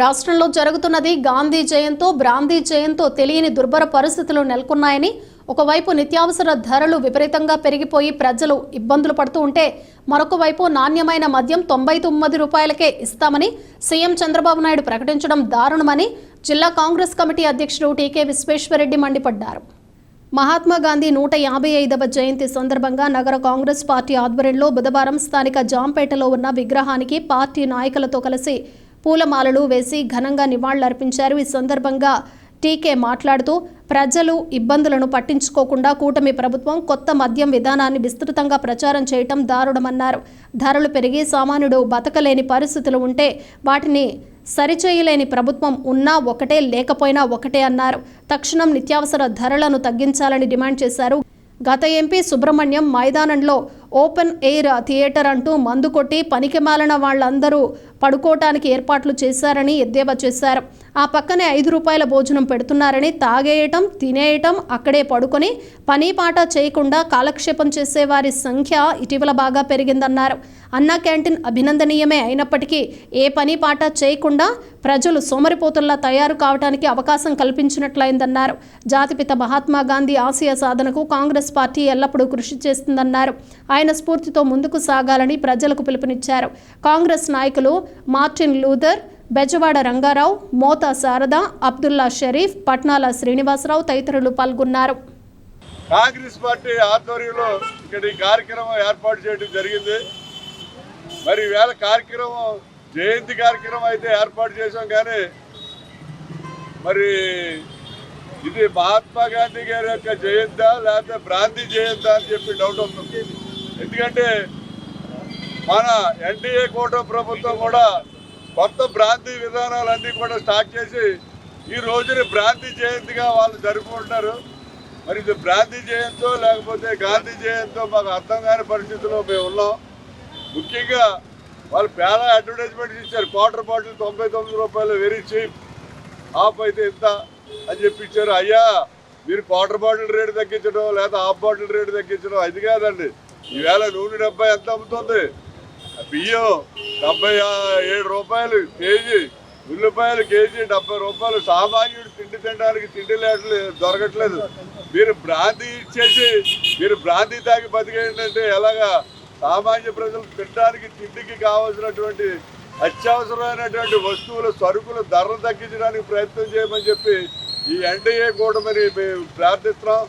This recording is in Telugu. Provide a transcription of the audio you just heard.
రాష్ట్రంలో జరుగుతున్నది గాంధీ జయంతో బ్రాందీ జయంతో తెలియని దుర్భర పరిస్థితులు నెలకొన్నాయని, ఒకవైపు నిత్యావసర ధరలు విపరీతంగా పెరిగిపోయి ప్రజలు ఇబ్బందులు పడుతూ ఉంటే, మరొక వైపు నాణ్యమైన మద్యం 99 రూపాయలకే ఇస్తామని సీఎం చంద్రబాబు నాయుడు ప్రకటించడం దారుణమని జిల్లా కాంగ్రెస్ కమిటీ అధ్యక్షుడు టీకే విశ్వేశ్వరరెడ్డి మండిపడ్డారు. మహాత్మా గాంధీ 155వ జయంతి సందర్భంగా నగర కాంగ్రెస్ పార్టీ ఆధ్వర్యంలో బుధవారం స్థానిక జాంపేటలో ఉన్న విగ్రహానికి పార్టీ నాయకులతో కలిసి పూలమాలలు వేసి ఘనంగా నివాళులర్పించారు. ఈ సందర్భంగా టీకే మాట్లాడుతూ, ప్రజలు ఇబ్బందులను పట్టించుకోకుండా కూటమి ప్రభుత్వం కొత్త మద్యం విధానాన్ని విస్తృతంగా ప్రచారం చేయటం దారుణమన్నారు. ధరలు పెరిగి సామాన్యుడు బతకలేని పరిస్థితులు ఉంటే వాటిని సరిచేయలేని ప్రభుత్వం ఉన్నా ఒకటే, లేకపోయినా ఒకటే అన్నారు. తక్షణం నిత్యావసర ధరలను తగ్గించాలని డిమాండ్ చేశారు. గత ఎంపీ సుబ్రహ్మణ్యం మైదానంలో ఓపెన్ ఎయిర్ థియేటర్ అంటూ మందు కొట్టి పనికిమాలిన వాళ్ళందరూ పడుకోవటానికి ఏర్పాట్లు చేశారని ఎద్దేవా చేశారు. ఆ పక్కనే 5 రూపాయల భోజనం పెడుతున్నారని, తాగేయటం తినేయటం అక్కడే పడుకొని పని పాట చేయకుండా కాలక్షేపం చేసేవారి సంఖ్య ఇటీవల బాగా పెరిగిందన్నారు. అన్నా క్యాంటీన్ అభినందనీయమే అయినప్పటికీ ఏ పని పాట చేయకుండా ప్రజలు సోమరిపోతుల్లా తయారు కావడానికి అవకాశం కల్పించినట్లయిందన్నారు. జాతిపిత మహాత్మా గాంధీ ఆశయ సాధనకు కాంగ్రెస్ పార్టీ ఎల్లప్పుడూ కృషి చేస్తుందన్నారు. ఆయన స్ఫూర్తితో ముందుకు సాగాలని ప్రజలకు పిలుపునిచ్చారు. కాంగ్రెస్ నాయకులు మార్టిన్ లూథర్, బెజవాడ రంగారావు, మోతా శారద, అబ్దుల్లా షరీఫ్, పట్నాల శ్రీనివాసరావు తదితరులు పాల్గొన్నారు. కాంగ్రెస్ పార్టీ ఆధ్వర్యంలో ఇక్కడ ఈ కార్యక్రమం ఏర్పాటు చేయడం జరిగింది. మరి ఈవేళ కార్యక్రమం జయంతి కార్యక్రమం అయితే ఏర్పాటు చేశాం, కానీ మరి ఇది మహాత్మా గాంధీ గారి యొక్క జయంతా లేకపోతే బ్రాంతి జయంతా అని చెప్పి డౌట్ అవుతుంది. ఎందుకంటే మన ఎన్డీఏ కూటమి ప్రభుత్వం కూడా కొత్త బ్రాంతి విధానాలన్నీ కూడా స్టార్ట్ చేసి ఈ రోజుని బ్రాంతి జయంతిగా వాళ్ళు జరుపుకుంటున్నారు. మరి ఇది బ్రాంతి జయంతో లేకపోతే గాంధీ జయంతో మాకు అర్థం కాని పరిస్థితుల్లో మేము ఉన్నాం. ముఖ్యంగా వాళ్ళు చాలా అడ్వర్టైజ్మెంట్స్ ఇచ్చారు. క్వార్టర్ బాటిల్ 99 రూపాయలు, వెరీ చీప్, హాఫ్ అయితే ఇంత అని చెప్పి ఇచ్చారు. అయ్యా, మీరు క్వార్టర్ బాటిల్ రేటు తగ్గించడం లేదా హాఫ్ బాటిల్ రేటు తగ్గించడం అది కాదండి. ఈవేళ నూనె 70 ఎంత అమ్ముతుంది, బియ్యం 77 రూపాయలు కేజీ, ఉల్లిపాయలు కేజీ 70 రూపాయలు. సామాన్యుడు తిండి తినడానికి తిండి దొరకట్లేదు. మీరు బ్రాంతి ఇచ్చేసి మీరు బ్రాంతి తాగి బతికేంటంటే ఎలాగా? సామాన్య ప్రజలు తినడానికి తిండికి కావాల్సినటువంటి అత్యవసరమైనటువంటి వస్తువులు, సరుకులు ధరలు తగ్గించడానికి ప్రయత్నం చేయమని చెప్పి ఈ ఎన్డీఏ కూటమిని మేము ప్రార్థిస్తున్నాం.